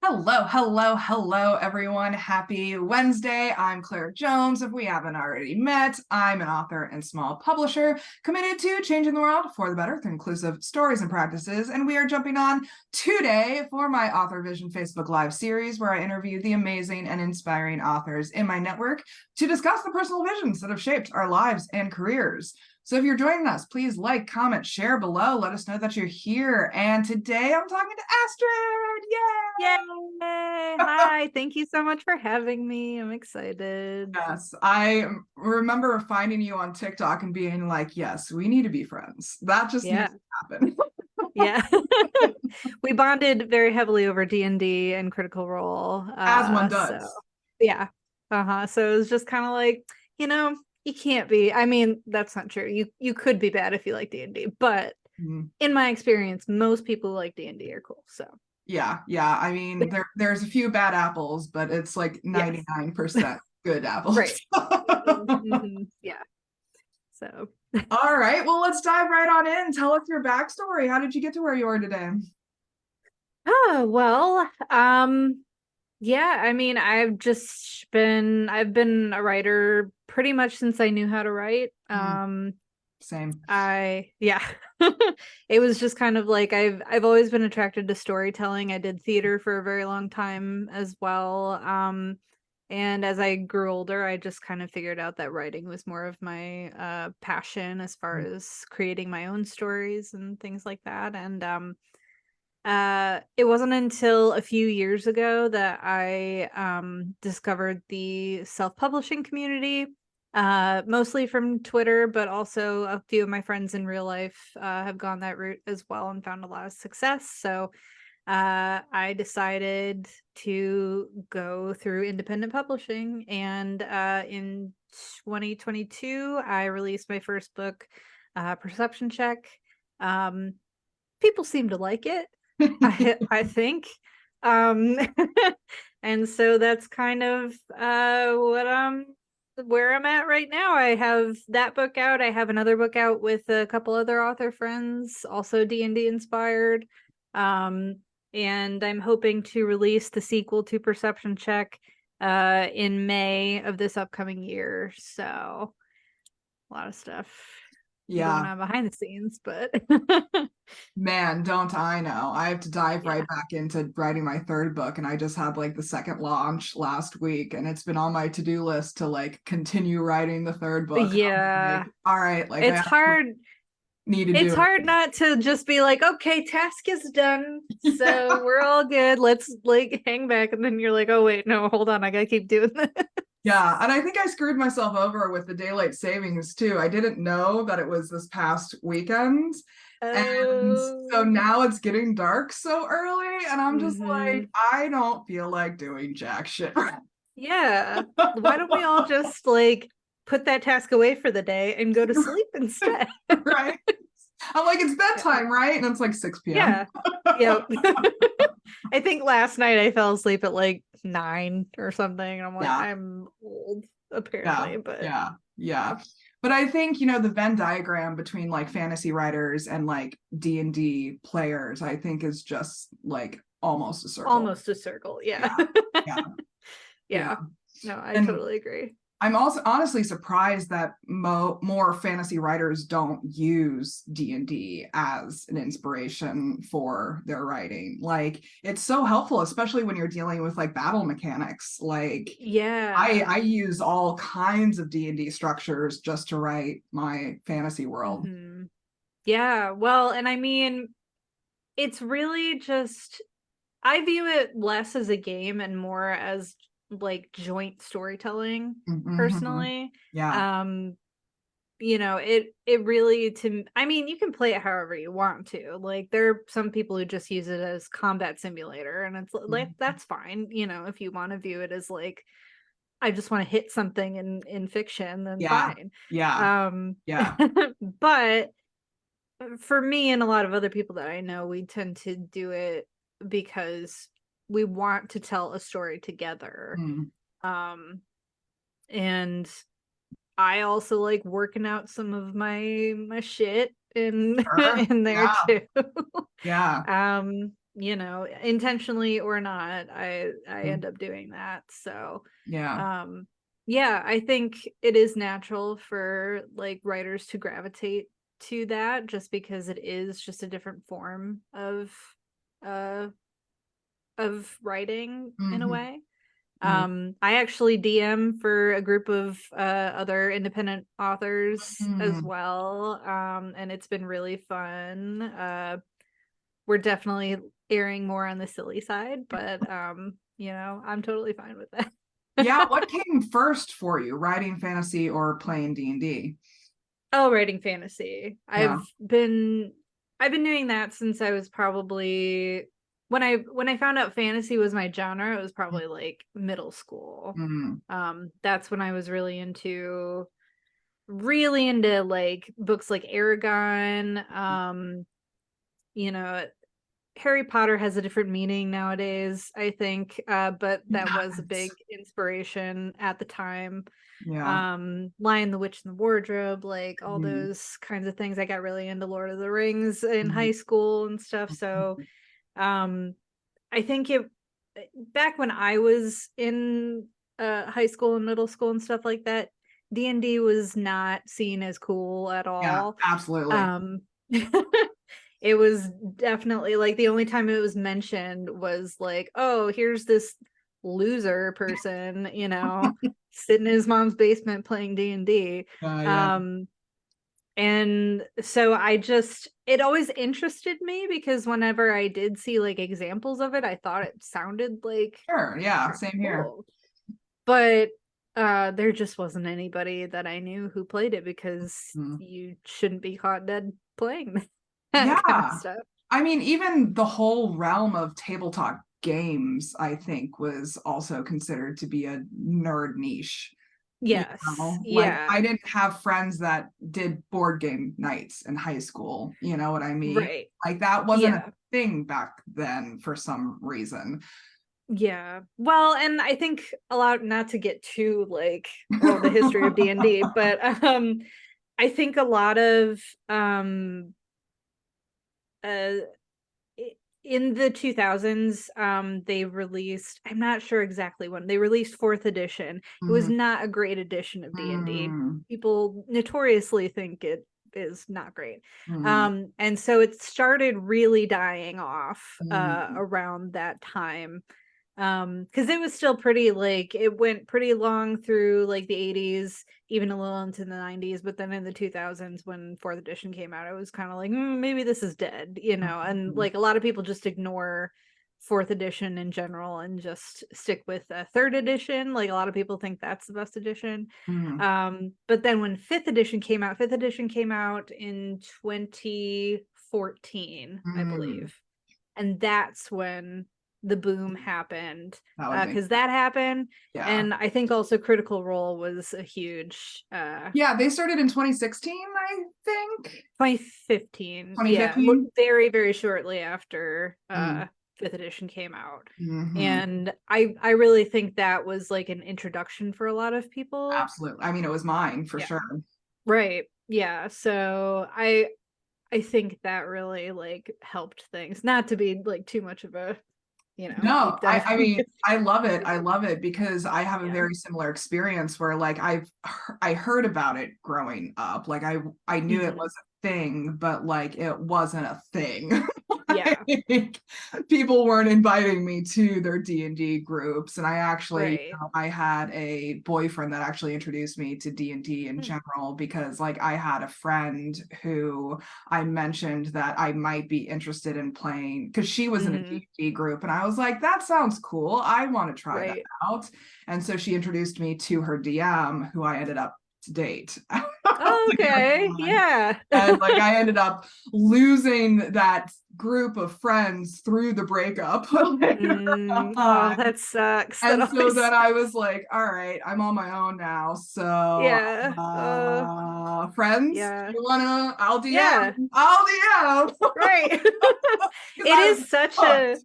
Hello, hello, hello, everyone. Happy Wednesday. I'm Claire Jones. If we haven't already met, I'm an author and small publisher committed to changing the world for the better through inclusive stories and practices. And we are jumping on today for my Authorvision Facebook Live series, where I interview the amazing and inspiring authors in my network to discuss the personal visions that have shaped our lives and careers. So if you're joining us, please like, comment, share below. Let us know that you're here. And today I'm talking to Astrid. Yay! Yay! Hi, thank you so much for having me. I'm excited. Yes, I remember finding you on TikTok and being like, yes, we need to be friends. That just needs to happen. Yeah. We bonded very heavily over D&D and Critical Role. As one does. So, yeah. So it was just kind of like, you can't be. I mean, that's not true. You could be bad if you like D&D, but in my experience, most people who like D&D are cool. So yeah. I mean, there's a few bad apples, but it's like 99% good apples. Right. Yeah. So all right, well, let's dive right on in. Tell us your backstory. How did you get to where you are today? Oh, well, yeah, I mean, I've been a writer pretty much since I knew how to write. Same. Yeah. It was just kind of like I've always been attracted to storytelling. I did theater for a very long time as well. And as I grew older, I just kind of figured out that writing was more of my passion as far as creating my own stories and things like that. And it wasn't until a few years ago that I discovered the self-publishing community, mostly from Twitter, but also a few of my friends in real life have gone that route as well and found a lot of success. So I decided to go through independent publishing, and in 2022, I released my first book, Perception Check. People seem to like it. I think. And so that's kind of where I'm at right now. I have that book out. I have another book out with a couple other author friends, also D&D inspired. And I'm hoping to release the sequel to Perception Check in May of this upcoming year. So a lot of stuff going on behind the scenes, but man, don't I know. I have to dive right back into writing my third book, and I just had like the second launch last week, and it's been on my to-do list to like continue writing the third book. Yeah. Like, all right, like it's hard. It's hard not to just be like, okay, task is done, so we're all good. Let's like hang back, and then you're like, oh wait, no, hold on, I gotta keep doing this. Yeah, and I think I screwed myself over with the daylight savings too. I didn't know that it was this past weekend. And so now it's getting dark so early, and I'm just like, I don't feel like doing jack shit. Yeah. Why don't we all just like put that task away for the day and go to sleep instead? Right. I'm like, it's bedtime, right? And it's like 6 p.m. Yeah. I think last night I fell asleep at like 9 or something. And I'm like, I'm old, apparently. But yeah. But I think, the Venn diagram between like fantasy writers and like D&D players, I think is just like almost a circle. Yeah. Yeah. No, I totally agree. I'm also honestly surprised that more fantasy writers don't use D&D as an inspiration for their writing. Like, it's so helpful, especially when you're dealing with like battle mechanics. Like, I use all kinds of D&D structures just to write my fantasy world. Yeah, well, and I mean, it's really just, I view it less as a game and more as like joint storytelling personally. It really, I mean, you can play it however you want to. Like, there are some people who just use it as combat simulator, and it's like, that's fine, if you want to view it as like, I just want to hit something in fiction, then fine. But for me and a lot of other people that I know, we tend to do it because we want to tell a story together. And I also like working out some of my shit in there too. you know, intentionally or not, I end up doing that. So Yeah. yeah, I think it is natural for like writers to gravitate to that just because it is just a different form uh of writing in a Hmm. way. Yeah. I actually DM for a group of other independent authors as Mm. well. And it's been really fun. We're definitely erring more on the silly side, but you know, I'm totally fine with that. Yeah, what came first for you, writing fantasy or playing D&D? Oh, writing fantasy. Yeah. I've been doing that since I was probably when I found out fantasy was my genre, it was probably like middle school. Mm. That's when I was really into like books like Aragon. You know, Harry Potter has a different meaning nowadays, I think. But that was a big inspiration at the time. Yeah. Lion the Witch and the Wardrobe, like all Mm. those kinds of things. I got really into Lord of the Rings in Mm. high school and stuff. So Mm. um I think it back when I was in high school and middle school and stuff like that, D&D was not seen as cool at Yeah, all. absolutely. Um it was definitely like the only time it was mentioned was like, oh, here's this loser person, you know, sitting in his mom's basement playing D&D. Yeah. Um and so I just it always interested me because whenever I did see like examples of it, I thought it sounded like Sure. Yeah. pretty Same here. cool. But there just wasn't anybody that I knew who played it because Mm. you shouldn't be caught dead playing that kind of Yeah. stuff. I mean, even the whole realm of tabletop games, I think, was also considered to be a nerd niche. You Yes. know, like Yeah. I didn't have friends that did board game nights in high school. You know what I mean? Right. Like that wasn't a Yeah. thing back then for some reason. Yeah. Well, and I think a lot not to get too like oh the history of D&D, but I think a lot of uh in the 2000s they released I'm not sure exactly when they released fourth edition. It was Mhm. not a great edition of D&D. Mm. People notoriously think it is not great. Mm. And so it started really dying off Mm. around that time. Because it was still pretty like it went pretty long through like the 80s, even a little into the 90s, but then in the 2000s when fourth edition came out, it was kind of like maybe this is dead, you know, and Mhm. like a lot of people just ignore fourth edition in general and just stick with third edition. Like a lot of people think that's the best edition. Mm. But then when fifth edition came out in 2014, I Mm. believe, and that's when the boom happened, That would make because that happened. yeah. And I think also Critical Role was a huge Yeah, they started in 2016, I think. 2015, yeah, 2015. very very shortly after Mm. fifth edition came out. Hmm. And I really think that was like an introduction for a lot of people. Absolutely. I mean, it was mine for Yeah, sure. right, yeah. So I think that really like helped things, not to be like too much of a No, deep dive. I mean, I love it. I love it because I have a Yeah. very similar experience where like I heard about it growing up. Like I knew it Hmm. was a thing, but like it wasn't a thing. Yeah. Like, people weren't inviting me to their D&D groups, and I actually, Right. I had a boyfriend that actually introduced me to D&D in Mm. general because like I had a friend who I mentioned that I might be interested in playing because she was in a Mhm. D&D group, and I was like, that sounds cool. I want to try that Right. out. And so she introduced me to her DM, who I ended up to date. Oh, okay. Yeah. And like I ended up losing that group of friends through the breakup later Oh, on. that sucks. That And so always then I was sucks. like, all right, I'm on my own now. So Yeah. friends, Yeah. you wanna I'll Yeah. DM. I'll DM. Right. Because It I was is such a hooked.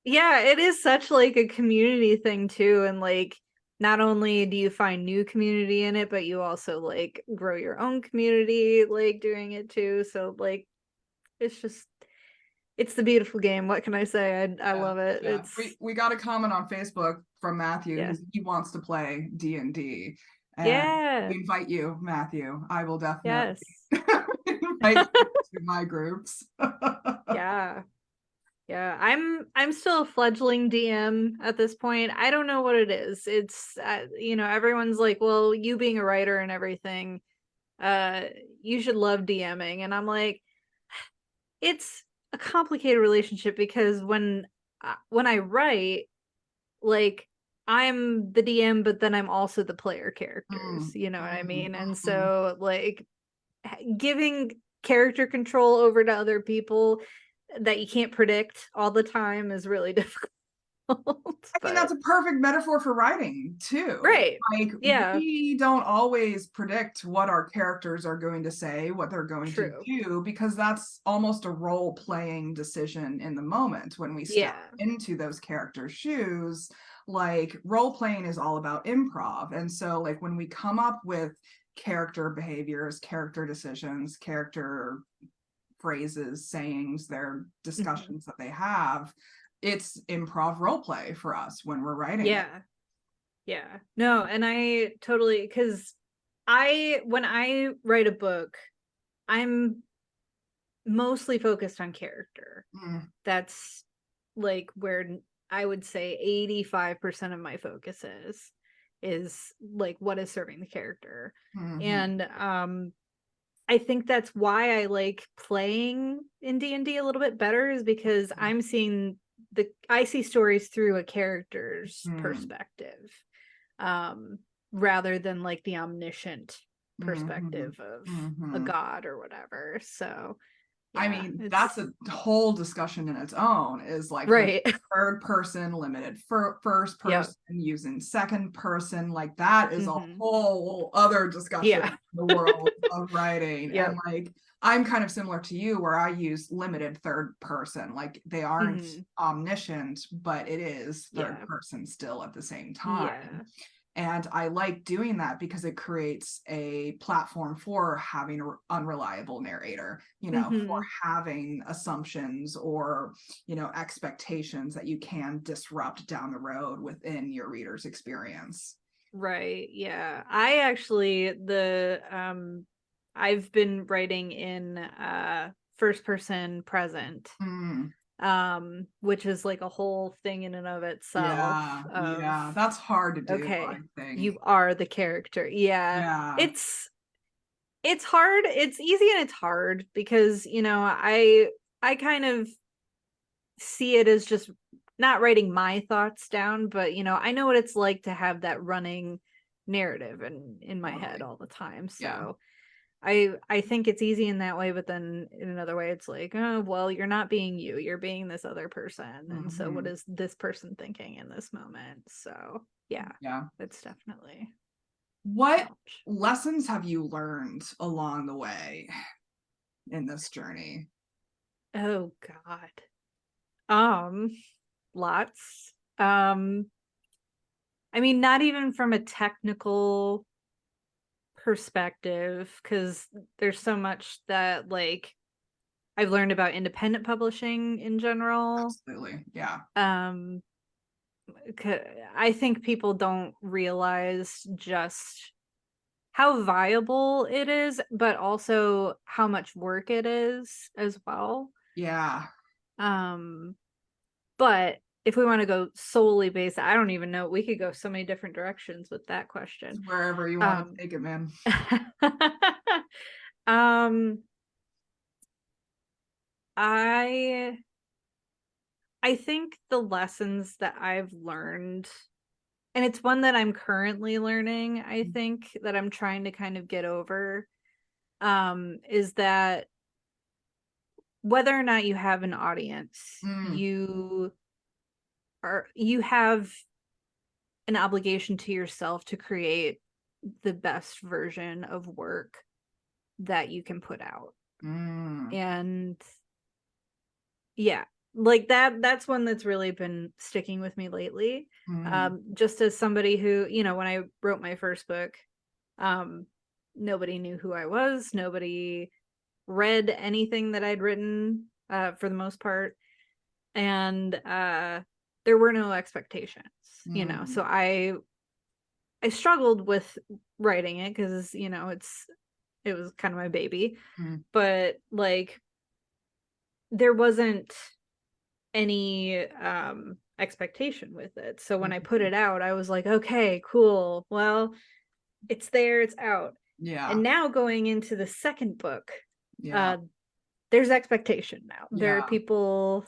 yeah, it is such like a community thing too. And like not only do you find new community in it, but you also like grow your own community like doing it too. So like it's just it's the beautiful game. What can I say? I love it. Yeah. It's We got a comment on Facebook from Matthew. yeah. He wants to play D&D. And Yeah. we invite you, Matthew. I will definitely Yes. invite you to my groups. Yeah. Yeah, I'm still a fledgling DM at this point. I don't know what it is. It's you know, everyone's like, "Well, you being a writer and everything, you should love DMing." And I'm like, it's a complicated relationship because when I write, like I'm the DM, but then I'm also the player characters, you know what I mean? And so like giving character control over to other people that you can't predict all the time is really difficult. I think that's But a perfect metaphor for writing too. right. Like Yeah, we don't always predict what our characters are going to say, what they're going to true. do, because that's almost a role-playing decision in the moment when we step Yeah. into those characters' shoes. Like role-playing is all about improv. And so like when we come up with character behaviors, character decisions, character phrases, sayings, their Mhm. discussions that they have, it's improv role play for us when we're writing it. Yeah. Yeah. No, and I totally, because when I write a book, I'm mostly focused on character. Mm, That's like where I would say 85% of my focus is like what is serving the character. mhm, And I think that's why I like playing in D&D a little bit better, is because I see stories through a character's mm, perspective, um, rather than like the omniscient mhm, perspective of a mhm. god or whatever. So I yeah, mean, that's it's a whole discussion in its own, is like the right. third person limited first Yep. person using second person. Like that is a Hmm. whole other discussion Yeah. in the world of writing. And Yep. like I'm kind of similar to you where I use limited third person. Like they aren't Hmm. omniscient, but it is third Yeah. person still at the same time. Yeah. And I like doing that because it creates a platform for having an unreliable narrator, for Hmm. having assumptions or, expectations that you can disrupt down the road within your reader's experience. Right. Yeah. I've been writing in first person present, Mm, which is like a whole thing in and of itself yeah, of yeah, that's hard to do, I okay, think. you are the character. Yeah. Yeah. It's hard. It's easy and it's hard because, I kind of see it as just not writing my thoughts down, but I know what it's like to have that running narrative in my head Totally. all the time. Yeah. So I think it's easy in that way, but then in another way it's like, oh well, you're not being you, you're being this other person. And so what Hmm. is this person thinking in this moment? So yeah, Yeah. it's definitely a What challenge. lessons have you learned along the way in this journey? Oh God. Um, lots. I mean, not even from a technical perspective, because there's so much that like I've learned about independent publishing in general. Absolutely. Yeah. Um, I think people don't realize just how viable it is, but also how much work it is as well. Yeah. Um, but if we want to go solely based, I don't even know. We could go so many different directions with that It's question. wherever you want to Um, take it, man. um, I I think the lessons that I've learned, and it's one that I'm currently learning, I think that I'm trying to kind of get over, is that whether or not you have an audience, Mm, you have an obligation to yourself to create the best version of work that you can put out. mm, And yeah, like that's one that's really been sticking with me lately. mm, Just as somebody who, when I wrote my first book, um, nobody knew who I was. Nobody read anything that I'd written. for the most part. And there were no expectations, you know. So I struggled with writing it because, you know, it was kind of my baby. But like there wasn't any expectation with it. So when I put it out, I was like, okay, cool. Well, it's there, it's out. Yeah. And now going into the second book, Yeah. there's expectation now. There are Yeah. people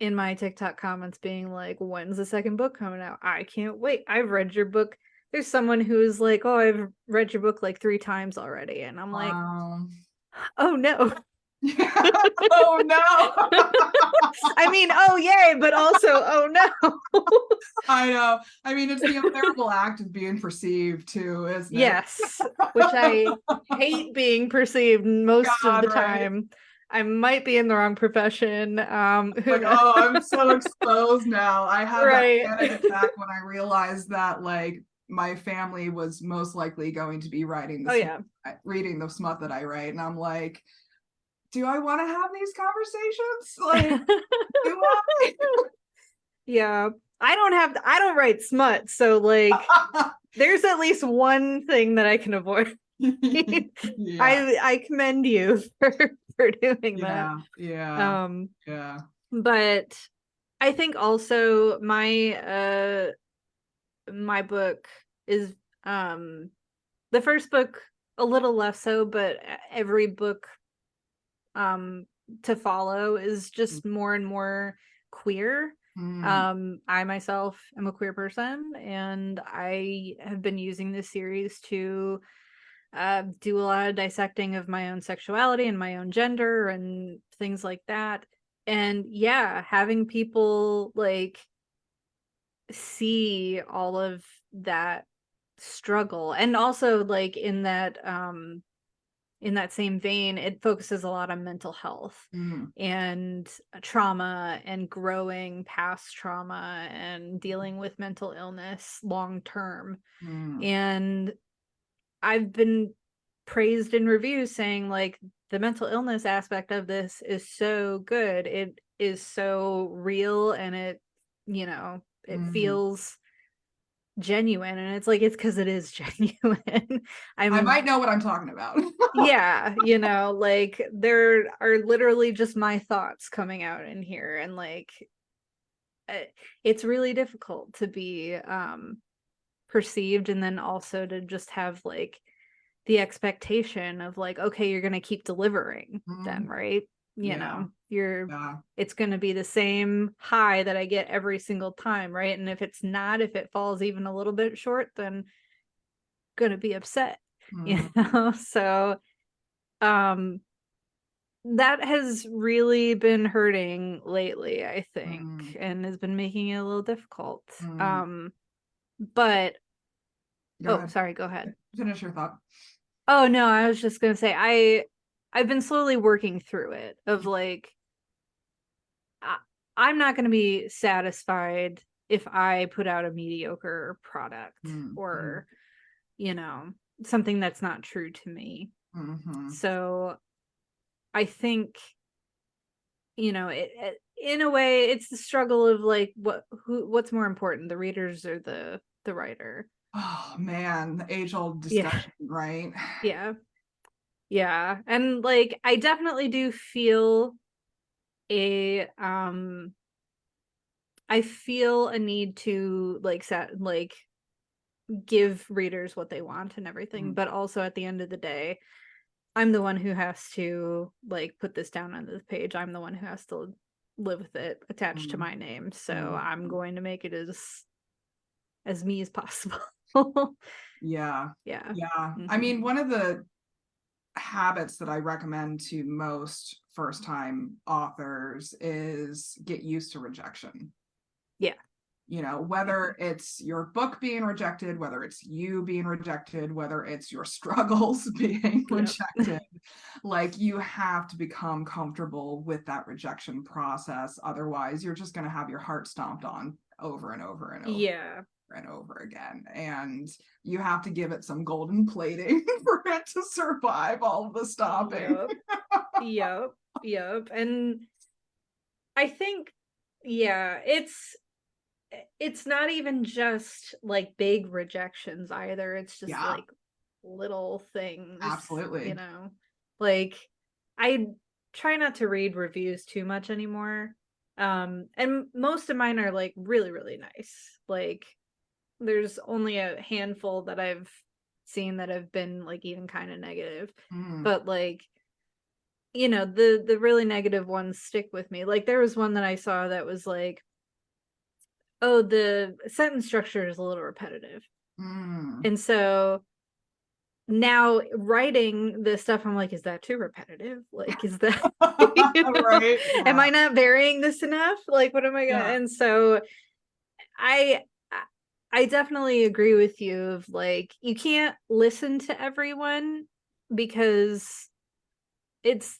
in my TikTok comments being like, when's the second book coming out? I can't wait. I've read your book. There's someone who's like, oh, I've read your book like 3 times already. And I'm like, oh no. Oh no. I mean, oh yay, but also oh no. I know. I mean, it's the unbearable act of being perceived too, isn't it? Yes, which I hate being perceived most of the right? time. I might be in the wrong profession. Who Like, knows? oh, I'm so exposed now. I had Right. that panic attack when I realized that like my family was most likely going to be writing the reading the smut that I write, and I'm like, do I want to have these conversations? Like, do I? Yeah, I don't write smut, so like there's at least one thing that I can avoid. I commend you for doing that. Yeah. But I think also my my book is the first book a little less so, but every book to follow is just more and more queer. I myself am a queer person, and I have been using this series to do a lot of dissecting of my own sexuality and my own gender and things like that. And yeah, having people like see all of that struggle, and also like in that same vein, it focuses a lot on mental health and trauma and growing past trauma and dealing with mental illness long term. And I've been praised in reviews saying like the mental illness aspect of this is so good. It is so real, and it, you know, it feels genuine, and it's like, it's because it is genuine. I might know what I'm talking about. Yeah, you know, like there are literally just my thoughts coming out in here, and like it's really difficult to be perceived, and then also to just have like the expectation of like, okay, you're gonna keep delivering then, right? You know, it's gonna be the same high that I get every single time, right? And if it's not, if it falls even a little bit short, then gonna be upset, you know. So that has really been hurting lately, I think, and has been making it a little difficult. But sorry, go ahead. Finish your thought. Oh no, I was just gonna say I've been slowly working through it of like I'm not gonna be satisfied if I put out a mediocre product or you know, something that's not true to me. So I think, you know, it in a way it's the struggle of like what's more important, the readers or the writer. Oh man, the age-old discussion, right? Yeah, and like I definitely do feel a I feel a need to like give readers what they want and everything, but also at the end of the day, I'm the one who has to like put this down on the page. I'm the one who has to live with it attached to my name. So I'm going to make it as me as possible. Yeah. Mm-hmm. I mean, one of the habits that I recommend to most first-time authors is get used to rejection. Yeah. You know, whether it's your book being rejected, whether it's you being rejected, whether it's your struggles being rejected, like you have to become comfortable with that rejection process. Otherwise, you're just going to have your heart stomped on over and over and over and over again. And you have to give it some golden plating for it to survive all of the stomping. Yep. And I think, yeah, it's not even just like big rejections either. It's just Yeah, like little things, absolutely. like I try not to read reviews too much anymore. And most of mine are like really, really nice. Like there's only a handful that I've seen that have been like even kind of negative. Mm. But like, the really negative ones stick with me. Like there was one that I saw that was like, oh, the sentence structure is a little repetitive. Mm. And so now writing this stuff, I'm like, is that too repetitive? Like, is that, Right, am yeah, I not varying this enough? Like, what am I gonna? yeah. And so I, I definitely agree with you of like, you can't listen to everyone because it's,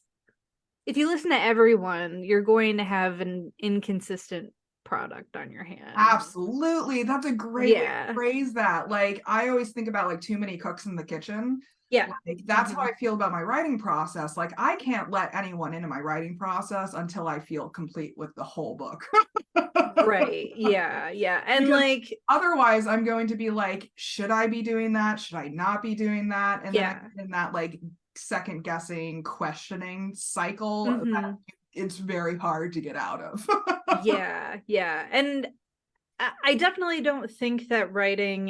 if you listen to everyone, you're going to have an inconsistent product on your hands. Absolutely. That's a great way to Yeah. phrase that. Like, I always think about like too many cooks in the kitchen. Yeah. Like, that's how Hmm. I feel about my writing process. Like, I can't let anyone into my writing process until I feel complete with the whole book. Right. Yeah. Yeah. And Because like, otherwise, I'm going to be like, should I be doing that? Should I not be doing that? And then I yeah. get in that like second guessing, questioning cycle that Hmm. it's very hard to get out of. Yeah. Yeah. And I definitely don't think that writing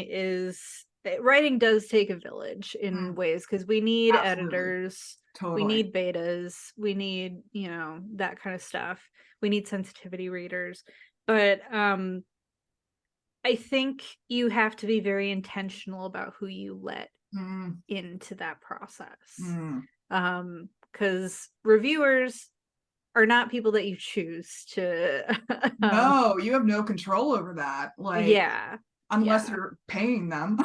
does take a village in Mm, ways because we need absolutely. editors, we Totally. need betas, we need, that kind of stuff. We need sensitivity readers. But I think you have to be very intentional about who you let Mm, into that process. mm. Because reviewers are not people that you choose to No, you have no control over that. Like, yeah. unless Yeah. you're paying them,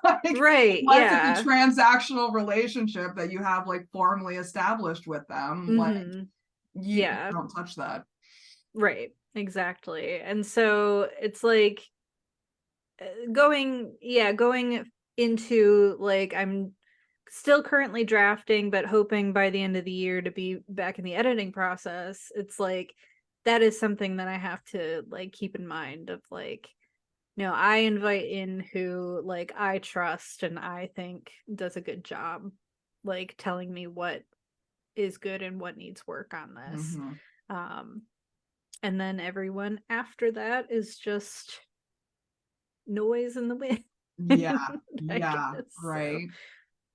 like, Right, unless it's yeah. a transactional relationship that you have like formally established with them, like Mhm. you Yeah, don't touch that. right. Exactly. And so it's like going into like I'm still currently drafting but hoping by the end of the year to be back in the editing process. It's like that is something that I have to like keep in mind of like I invite in who like I trust and I think does a good job like telling me what is good and what needs work on this. Mhm. Um and then everyone after that is just noise in the wind. Yeah, I yeah, guess so. right.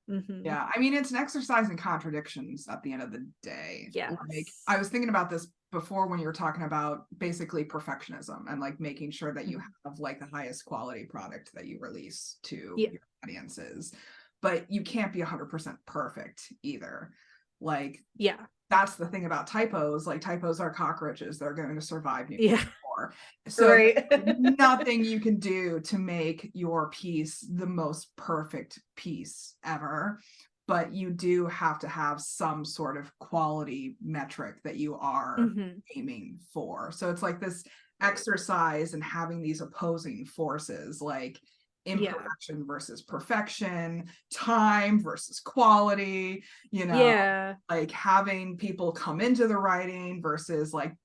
Hmm. Yeah, I mean, it's an exercise in contradictions at the end of the day. Like, Yes. I was thinking about this before when you were talking about basically perfectionism and like making sure that you Mhm. have like the highest quality product that you release to Yeah. your audiences. But you can't be 100% perfect either. Like, Yeah. that's the thing about typos. Like, typos are cockroaches, they're going to survive nuclear Yeah. war. So Right. there's nothing you can do to make your piece the most perfect piece ever, but you do have to have some sort of quality metric that you are Hmm. aiming for. So it's like this Right. exercise and having these opposing forces, like Yeah. imperfection versus perfection, time versus quality, you know, Yeah. like having people come into the writing versus like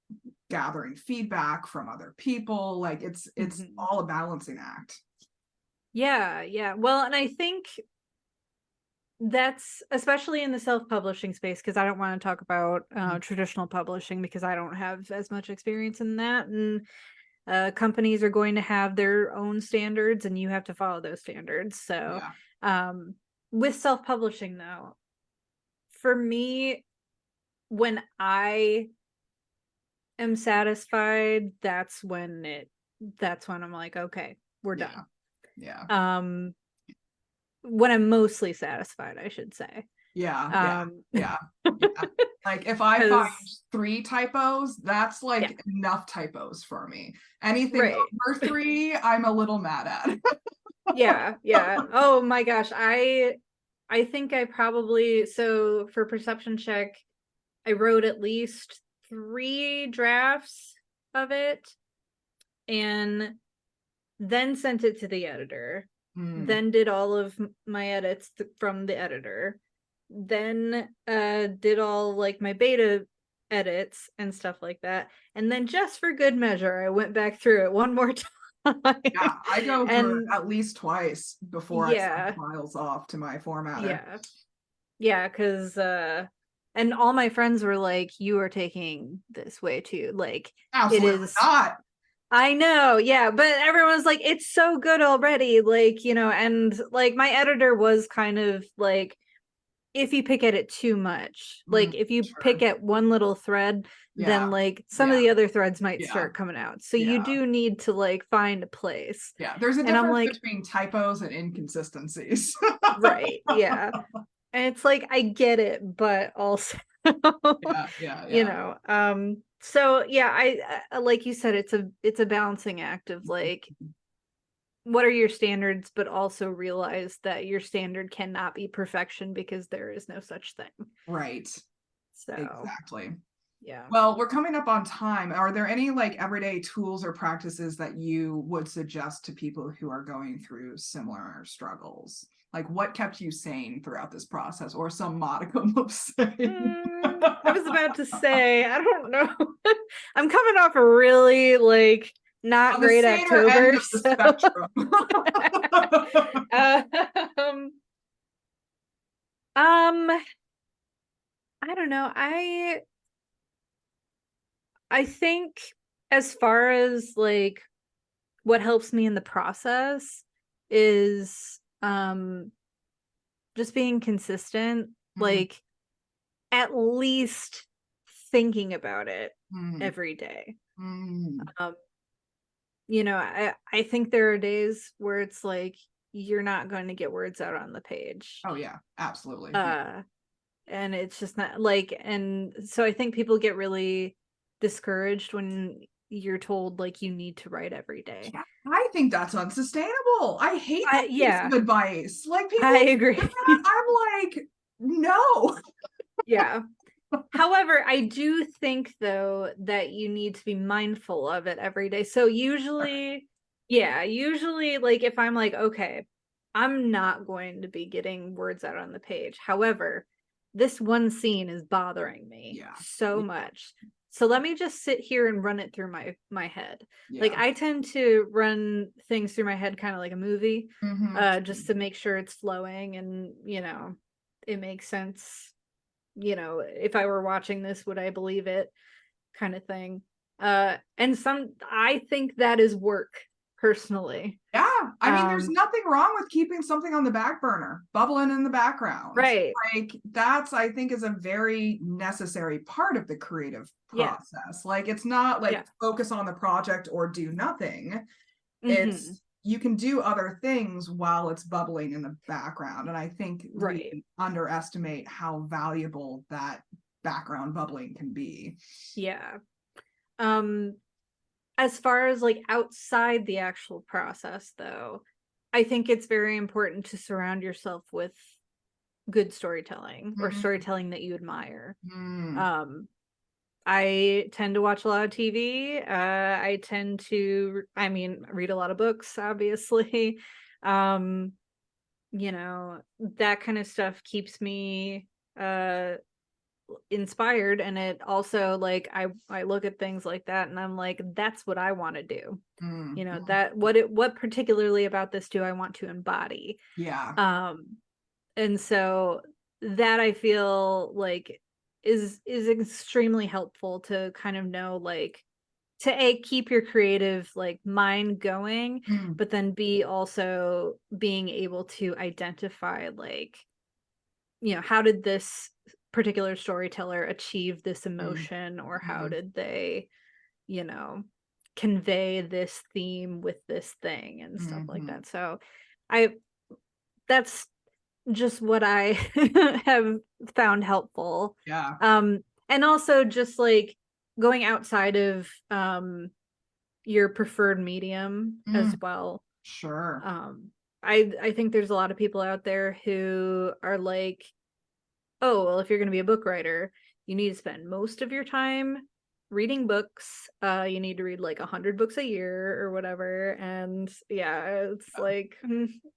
gathering feedback from other people. Like, it's Hmm. all a balancing act. Yeah. Yeah. Well, and I think that's especially in the self-publishing space because I don't want to talk about traditional publishing because I don't have as much experience in that. And companies are going to have their own standards and you have to follow those standards. So, Yeah. um, with self-publishing though, for me, when I am satisfied, that's when I'm like, okay, we're Yeah. done. Yeah. Um, when I'm mostly satified, I should say. Yeah. Yeah. Um, Yeah. Yeah. Like, if I find because 3 typos, that's yeah, like enough typos for me. Anything right. over 3, I'm a little mad at. Yeah, yeah. Oh my gosh, I think I probably so for perception check, I wrote at least 3 drafts of it and then sent it to the editor. Hmm. Then did all of my edits from the editor. Then did all like my beta edits and stuff like that. And then just for good measure, I went back through it one more time. Yeah, I go through it And at least twice before I send yeah, files off to my formatter. yeah. Yeah, because and all my friends were like, you are taking this way too. Like it Absolutely is not. I know, yeah, but everyone's like, it's so good already. Like, and like my editor was kind of like, if you pick at it too much, like if you pick Sure. at one little thread, Yeah, then like some of yeah, the other threads might yeah, start coming out. So you yeah, do need to like find a place. yeah. There's a And I'm difference like, between typos and inconsistencies. right, yeah. And it's like I get it, but also Yeah, yeah, you yeah. know, so yeah, I like you said, it's a balancing act of like what are your standards, but also realize that your standard cannot be perfection because there is no such thing. Right. So Exactly. yeah. Well, we're coming up on time. Are there any like everyday tools or practices that you would suggest to people who are going through similar struggles? Like what kept you sane throughout this process or some modicum of sane? I was about to say, I don't know. I'm coming off a really like not On the great saner end October, of the so spectrum. um, um, I don't know. I think as far as like what helps me in the process is just being consistent, Mm, like at least thinking about it mm, every day. mm. Um, I think there are days where it's like you're not going to get words out on the page. Oh yeah, absolutely. Yeah. Uh and it's just not like, and so I think people get really discouraged when you're told like you need to write every day. Yeah, I think that's unsustainable. I hate that piece Yeah, of advice. Like I people do agree. that, I'm like, no. Yeah. However, I do think though that you need to be mindful of it every day. So usually, yeah, usually like if I'm like, okay, I'm not going to be getting words out on the page. However, this one scene is bothering me Yeah. so Yeah. much. So let me just sit here and run it through my head. Like Yeah. I tend to run things through my head kind of like a movie, Mhm. just to make sure it's flowing and, it makes sense. If I were watching this, would I believe it? Kind of thing. And I think that is work personally. Yeah. I mean, there's Um, nothing wrong with keeping something on the back burner, bubbling in the background. right. Like that's, I think, is a very necessary part of the creative Yeah. process. Like it's not like Yeah. focus on the project or do nothing. Hmm. It's you can do other things while it's bubbling in the background. And I think Right. we underestimate how valuable that background bubbling can be. Yeah. Um, as far as like outside the actual process though, I think it's very important to surround yourself with good storytelling or Mm, storytelling that you admire. mm, Um, I tend to watch a lot of TV. I tend to, I mean, read a lot of books, obviously. Um, that kind of stuff keeps me uh inspired, and it also like I look at things like that and I'm like, that's what I want to do. mm. That what particularly about this do I want to embody? Yeah. Um, and so that I feel like is extremely helpful to kind of know like to keep your creative like mind going, Mm, but then b also being able to identify like, how did this particular storyteller achieve this mm, emotion, or how mm, did they, you know convey this theme with this thing and stuff like mhm. that. So I that's just what I have found helpful. Yeah. And also just like going outside of your preferred medium as Mm, well. sure. Um, I think there's a lot of people out there who are like, oh, well, if you're going to be a book writer, you need to spend most of your time reading books. You need to read like 100 books a year or whatever. And yeah, it's Yeah. like,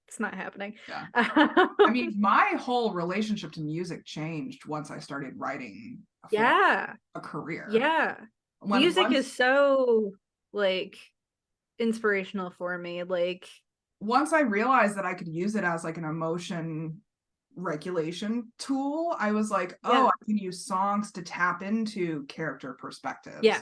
it's not happening. Yeah. I mean, my whole relationship to music changed once I started writing for Yeah. a career. Yeah. Music is so like inspirational for me. Like once I realized that I could use it as like an emotion regulation tool, I was like, oh, yeah. I can use songs to tap into character perspectives. Yeah.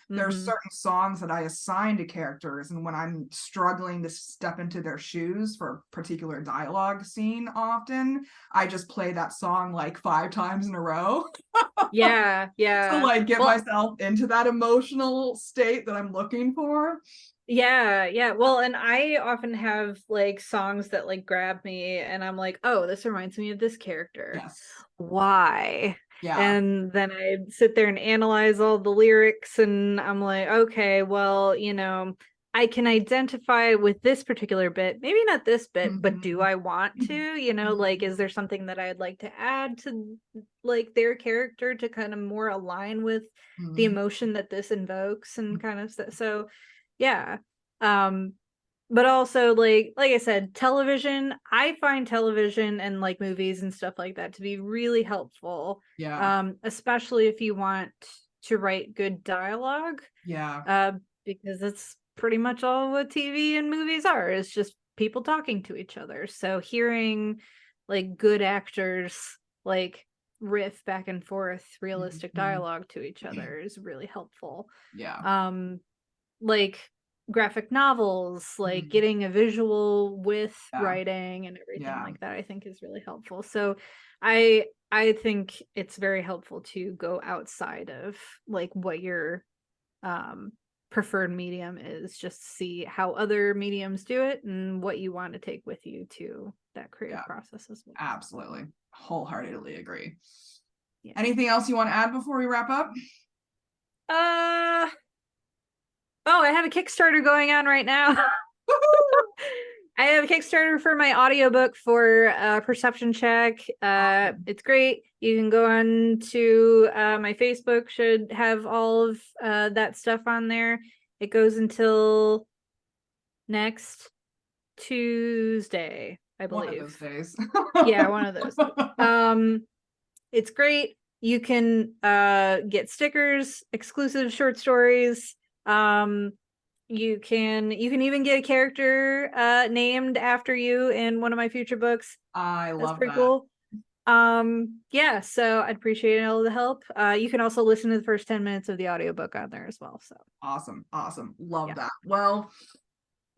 There's certain songs that I assign to characters, and when I'm struggling to step into their shoes for a particular dialogue scene, often I just play that song like 5 times in a row. Yeah, To yeah. like get Well, myself into that emotional state that I'm looking for. yeah, yeah. Well, and I often have like songs that like grab me and I'm like, oh, this reminds me of this character. Yes. Why? Yeah. And then I sit there and analyze all the lyrics and I'm like, okay, well, I can identify with this particular bit, maybe not this bit, but do I want to? Like, is there something that I'd like to add to like their character to kind of more align with the emotion that this invokes and kind of stuff? So yeah. But also like I said, television, I find television and like movies and stuff like that to be really helpful. Yeah. Especially if you want to write good dialogue. Yeah. Because that's pretty much all what TV and movies are, is just people talking to each other. So hearing like good actors like riff back and forth realistic dialogue to each other is really helpful. Yeah. Like graphic novels, like getting a visual with writing and everything like that, I think is really helpful. So I think it's very helpful to go outside of like what your preferred medium is, just see how other mediums do it and what you want to take with you to that creative process as well. Absolutely. Wholeheartedly agree. Yeah. Anything else you want to add before we wrap up? Oh, I have a Kickstarter going on right now. I have a Kickstarter for my audiobook for Perception Check. It's great. You can go on to my Facebook, should have all of that stuff on there. It goes until next Tuesday, I believe. One of those days. Yeah, one of those. It's great. You can get stickers, exclusive short stories. You can even get a character named after you in one of my future books. I love That's pretty that. cool. Yeah, so I'd appreciate all the help. You can also listen to the first 10 minutes of the audiobook on there as well. So awesome. Love that. Well,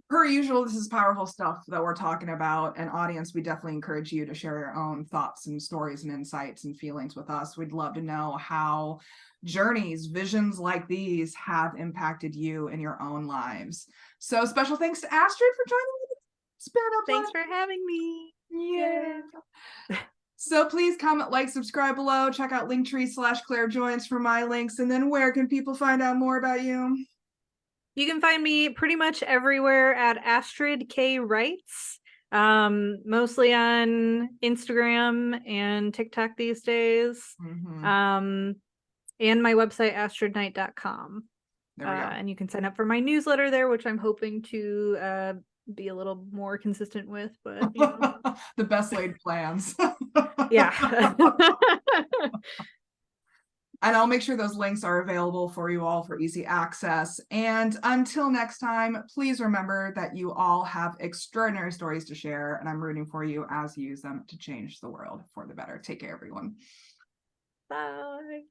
per usual, this is powerful stuff that we're talking about. And audience, we definitely encourage you to share your own thoughts and stories and insights and feelings with us. We'd love to know how journeys, visions like these have impacted you in your own lives. So special thanks to Astrid for joining me. It's been a pleasure. Thanks for having me. Yeah. So please comment, like, subscribe below. Check out linktr.ee/clairjoyance for my links. And then where can people find out more about you? You can find me pretty much everywhere at Astrid K Writes, mostly on Instagram and TikTok these days. And my website, astridknight.com. And you can sign up for my newsletter there, which I'm hoping to be a little more consistent with, but the best laid plans. Yeah. And I'll make sure those links are available for you all for easy access. And until next time, please remember that you all have extraordinary stories to share, and I'm rooting for you as you use them to change the world for the better. Take care, everyone. Bye.